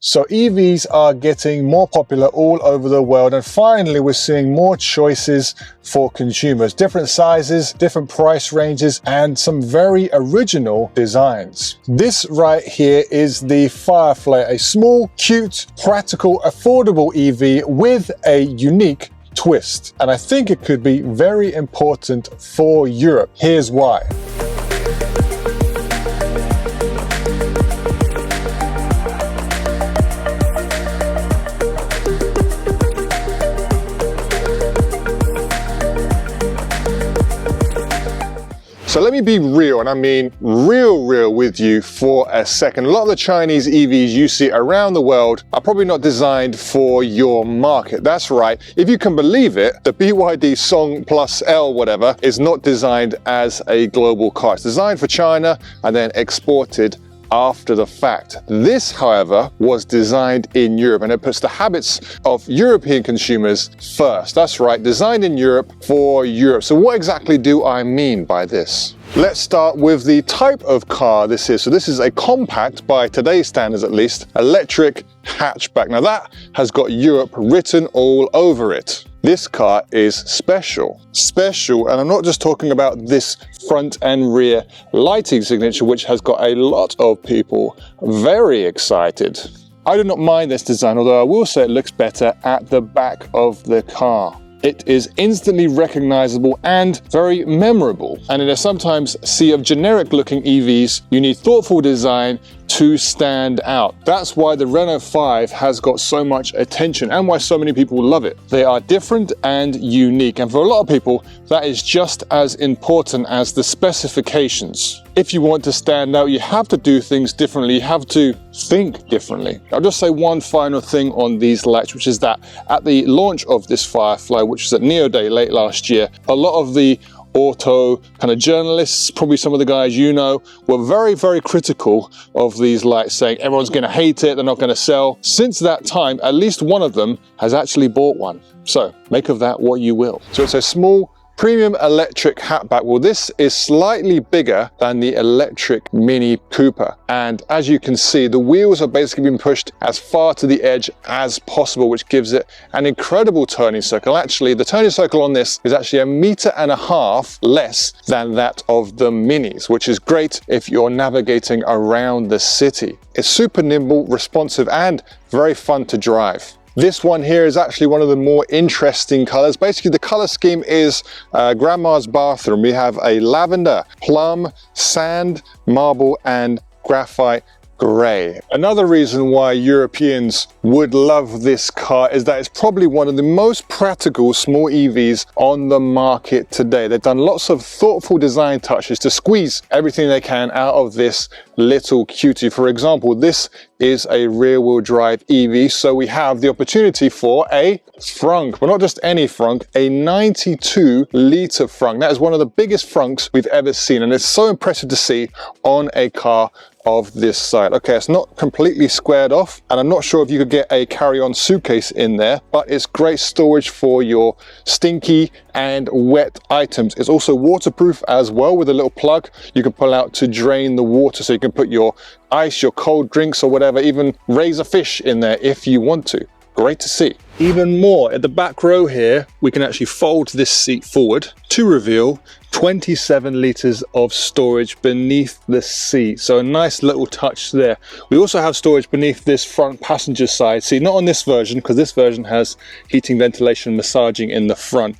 So EVs are getting more popular all over the world, and finally we're seeing more choices for consumers. Different sizes, different price ranges, and some very original designs. This right here is the Fireflare, a small, cute, practical, affordable EV with a unique twist. And I think it could be very important for Europe. Here's why. So let me be real, and I mean real with you for a second. A lot of the Chinese EVs you see around the world are probably not designed for your market. That's right. If you can believe it, the BYD Song Plus L whatever is not designed as a global car. It's designed for China and then exported after the fact. This, however, was designed in Europe, and it puts the habits of European consumers first. That's right, designed in Europe for Europe. So what exactly do I mean by this? Let's start with the type of car this is. So this is a compact, by today's standards at least, electric hatchback. Now that has got Europe written all over it. This car is special, and I'm not just talking about this front and rear lighting signature, which has got a lot of people very excited. I do not mind this design, although I will say it looks better at the back of the car. It is instantly recognizable and very memorable. And in a sometimes sea of generic looking EVs, you need thoughtful design to stand out. That's why the Renault 5 has got so much attention and why so many people love it. They are different and unique, and for a lot of people that is just as important as the specifications. If you want to stand out, you have to do things differently, you have to think differently. I'll just say one final thing on these lights, which is that at the launch of this Firefly, which was at NIO Day late last year, a lot of the auto kind of journalists, probably some of the guys you know, were very critical of these lights, saying everyone's going to hate it, they're not going to sell. Since that time, at least one of them has actually bought one. So make of that what you will. So it's a small premium electric hatchback. Well, this is slightly bigger than the electric Mini Cooper. And as you can see, the wheels are basically being pushed as far to the edge as possible, which gives it an incredible turning circle. Actually, the turning circle on this is actually 1.5 meters less than that of the Minis, which is great if you're navigating around the city. It's super nimble, responsive, and very fun to drive. This one here is actually one of the more interesting colors. Basically, the color scheme is grandma's bathroom. We have a lavender, plum, sand, marble, and graphite gray. Another reason why Europeans would love this car is that it's probably one of the most practical small EVs on the market today. They've done lots of thoughtful design touches to squeeze everything they can out of this little cutie. For example, this is a rear-wheel drive EV, so we have the opportunity for a frunk, but not just any frunk, a 92-litre frunk. That is one of the biggest frunks we've ever seen, and it's so impressive to see on a car of this size. Okay, it's not completely squared off, and I'm not sure if you could get a carry-on suitcase in there, but it's great storage for your stinky and wet items. It's also waterproof as well, with a little plug you can pull out to drain the water, so you can put your ice, your cold drinks or whatever, even raise a fish in there if you want to. Great to see. Even more, at the back row here, we can actually fold this seat forward to reveal 27 litres of storage beneath the seat. So a nice little touch there. We also have storage beneath this front passenger side seat, not on this version, because this version has heating, ventilation, massaging in the front.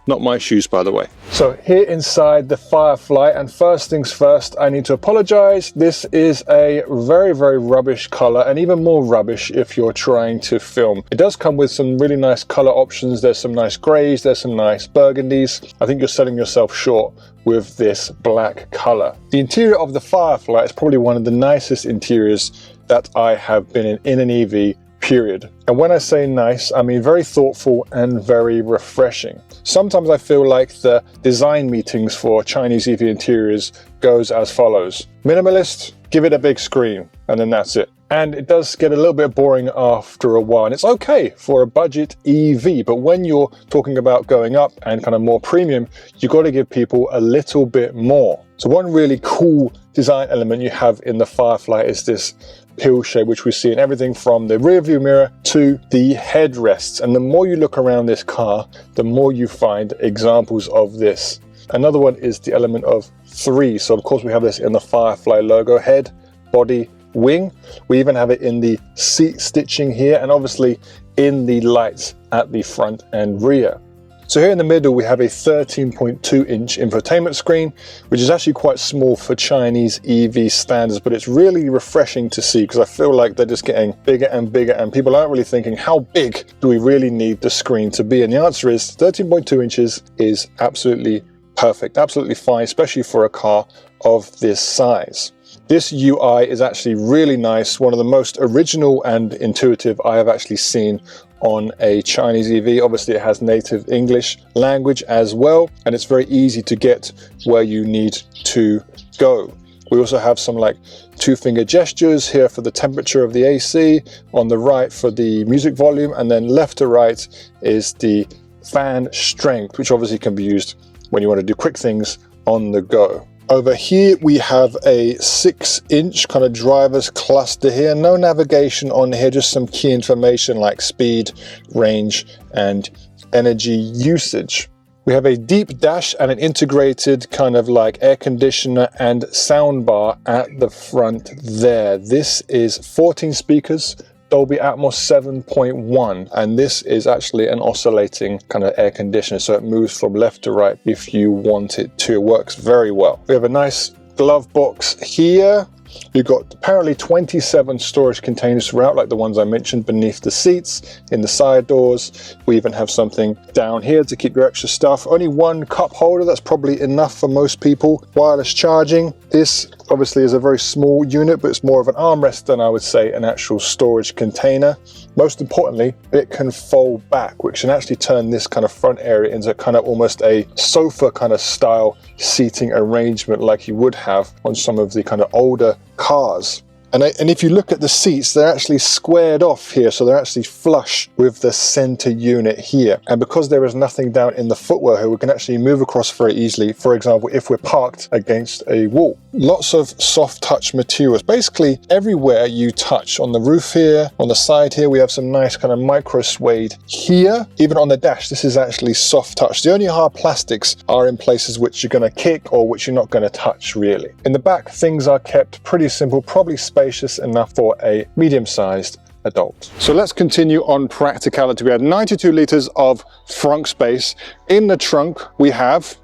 Not my shoes, by the way. So here inside the Firefly, and first things first, I need to apologize. This is a very rubbish color, and even more rubbish if you're trying to film. It does come with some really nice color options. There's some nice grays, there's some nice burgundies. I think you're selling yourself short with this black color. The interior of the Firefly is probably one of the nicest interiors that I have been in an EV, period. And when I say nice, I mean very thoughtful and very refreshing. Sometimes I feel like the design meetings for Chinese EV interiors goes as follows. Minimalist, give it a big screen, and then that's it. And it does get a little bit boring after a while, and it's okay for a budget EV, but when you're talking about going up and kind of more premium, you've got to give people a little bit more. So one really cool design element you have in the Firefly is this pill shape, which we see in everything from the rear view mirror to the headrests. And the more you look around this car, the more you find examples of this. Another one is the element of 3. So of course we have this in the Firefly logo: head, body, wing. We even have it in the seat stitching here, and obviously in the lights at the front and rear. So here in the middle we have a 13.2-inch infotainment screen, which is actually quite small for Chinese EV standards, but it's really refreshing to see, because I feel like they're just getting bigger and bigger, and people aren't really thinking, how big do we really need the screen to be? And the answer is 13.2 inches is absolutely perfect, absolutely fine, especially for a car of this size. This UI is actually really nice, one of the most original and intuitive I have actually seen on a Chinese EV. Obviously it has native English language as well, and it's very easy to get where you need to go. We also have some like 2-finger gestures here for the temperature of the AC, on the right for the music volume, and then left to right is the fan strength, which obviously can be used when you want to do quick things on the go. Over here we have a 6-inch kind of driver's cluster here. No navigation on here, just some key information like speed, range, and energy usage. We have a deep dash and an integrated kind of like air conditioner and sound bar at the front there. This is 14 speakers, Dolby Atmos 7.1, and this is actually an oscillating kind of air conditioner, so it moves from left to right if you want it to. It works very well. We have a nice glove box here. You've got apparently 27 storage containers throughout, like the ones I mentioned, beneath the seats, in the side doors. We even have something down here to keep your extra stuff. Only one cup holder, that's probably enough for most people. Wireless charging. This obviously is a very small unit, but it's more of an armrest than I would say an actual storage container. Most importantly, it can fold back, which can actually turn this kind of front area into kind of almost a sofa kind of style seating arrangement like you would have on some of the kind of older cars. And if you look at the seats, they're actually squared off here, so they're actually flush with the center unit here. And because there is nothing down in the footwell here, we can actually move across very easily. For example, if we're parked against a wall. Lots of soft touch materials. Basically, everywhere you touch, on the roof here, on the side here, we have some nice kind of micro suede here. Even on the dash, this is actually soft touch. The only hard plastics are in places which you're going to kick or which you're not going to touch really. In the back, things are kept pretty simple, probably spacious enough for a medium-sized adult. So let's continue on practicality. We had 92 liters of trunk space. In the trunk, we have,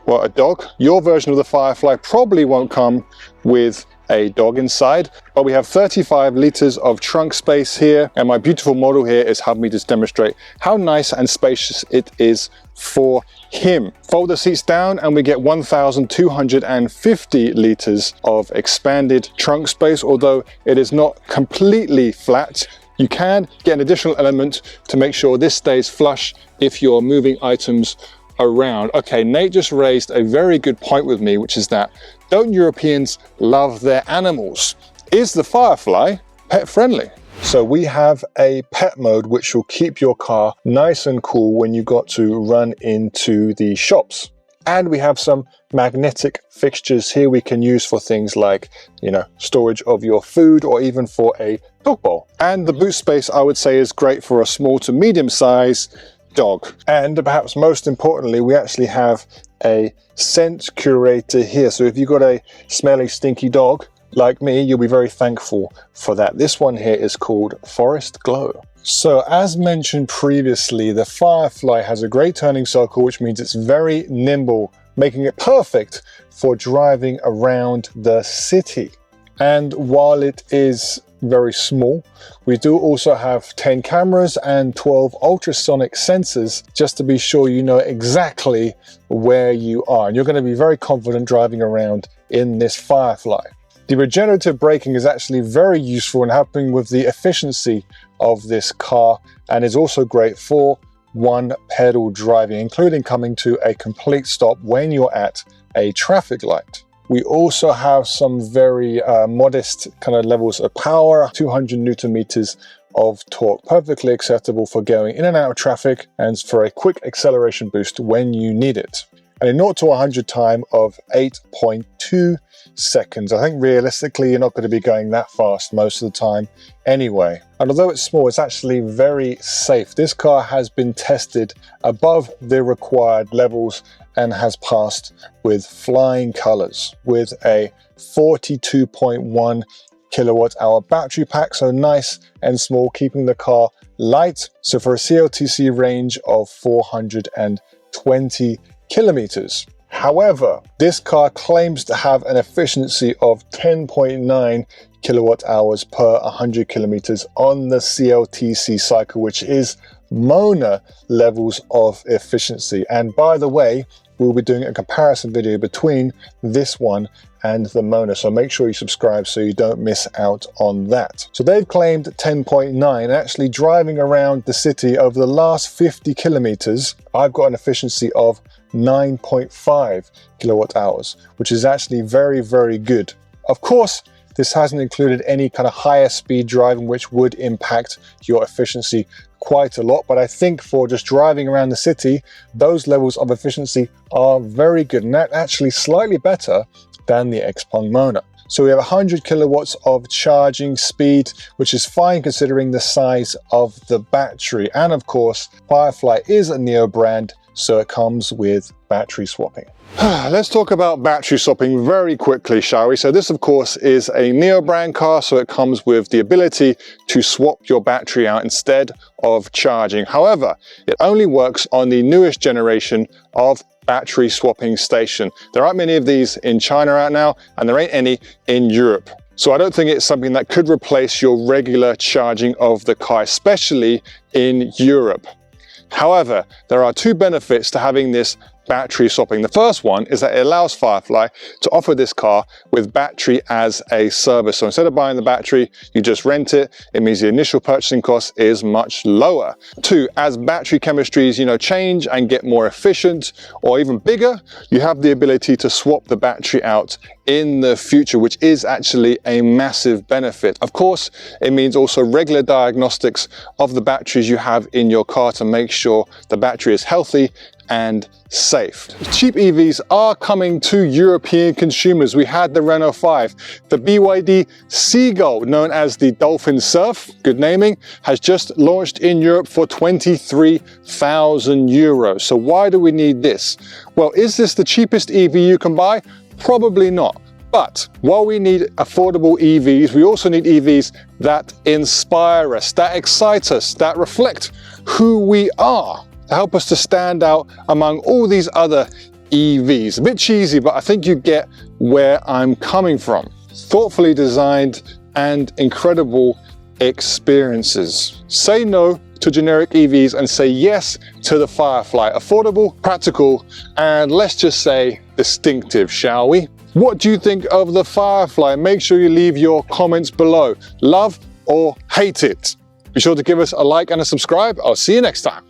well, a dog. Your version of the Firefly probably won't come with a dog inside, but we have 35 liters of trunk space here, and my beautiful model here is helping me just demonstrate how nice and spacious it is for him. Fold the seats down and we get 1,250 liters of expanded trunk space. Although it is not completely flat, you can get an additional element to make sure this stays flush if you're moving items around. Okay, Nate just raised a very good point with me, which is that don't Europeans love their animals? Is the Firefly pet friendly? So we have a pet mode which will keep your car nice and cool when you got to run into the shops. And we have some magnetic fixtures here we can use for things like, you know, storage of your food or even for a dog bowl. And the boot space, I would say, is great for a small to medium size dog. And perhaps most importantly, we actually have a scent curator here. So if you've got a smelly, stinky dog like me, you'll be very thankful for that. This one here is called Forest Glow. So as mentioned previously, the Firefly has a great turning circle, which means it's very nimble, making it perfect for driving around the city. And while it is very small, we do also have 10 cameras and 12 ultrasonic sensors, just to be sure you know exactly where you are. And you're going to be very confident driving around in this Firefly. The regenerative braking is actually very useful in helping with the efficiency of this car, and is also great for one pedal driving, including coming to a complete stop when you're at a traffic light. We also have some very modest kind of levels of power, 200 Newton meters of torque, perfectly acceptable for going in and out of traffic and for a quick acceleration boost when you need it. and a 0 to 100 time of 8.2 seconds. I think realistically, you're not going to be going that fast most of the time anyway. And although it's small, it's actually very safe. This car has been tested above the required levels and has passed with flying colors with a 42.1 kilowatt hour battery pack. So nice and small, keeping the car light. So for a CLTC range of 420 kilometers. However, this car claims to have an efficiency of 10.9 kilowatt hours per 100 kilometers on the CLTC cycle, which is Mona levels of efficiency. And by the way, we'll be doing a comparison video between this one and the Mona, so make sure you subscribe so you don't miss out on that. So they've claimed 10.9. Actually driving around the city over the last 50 kilometers, I've got an efficiency of 9.5 kilowatt hours, which is actually very, very good. Of course, this hasn't included any kind of higher speed driving, which would impact your efficiency quite a lot. But I think for just driving around the city, those levels of efficiency are very good, and that's actually slightly better than the Xpeng Mona. So we have 100 kilowatts of charging speed, which is fine considering the size of the battery. And of course, Firefly is a NIO brand, so it comes with battery swapping. Let's talk about battery swapping very quickly, shall we? So this, of course, is a NIO brand car, so it comes with the ability to swap your battery out instead of charging. However, it only works on the newest generation of battery swapping station. There aren't many of these in China right now, and there ain't any in Europe. So I don't think it's something that could replace your regular charging of the car, especially in Europe. However, there are two benefits to having this battery swapping. The first one is that it allows Firefly to offer this car with battery as a service. So instead of buying the battery, you just rent it. It means the initial purchasing cost is much lower. Two, as battery chemistries, change and get more efficient or even bigger, you have the ability to swap the battery out in the future, which is actually a massive benefit. Of course, it means also regular diagnostics of the batteries you have in your car to make sure the battery is healthy and safe. Cheap EVs are coming to European consumers. We had the Renault 5, the BYD Seagull, known as the Dolphin Surf, good naming, has just launched in Europe for 23,000 euros. So why do we need this? Well, is this the cheapest EV you can buy? Probably not. But while we need affordable EVs, we also need EVs that inspire us, that excite us, that reflect who we are, to help us to stand out among all these other EVs. A bit cheesy, but I think you get where I'm coming from. Thoughtfully designed and incredible experiences. Say no to generic EVs and say yes to the Firefly. Affordable, practical, and let's just say distinctive, shall we? What do you think of the Firefly? Make sure you leave your comments below. Love or hate it? Be sure to give us a like and a subscribe. I'll see you next time.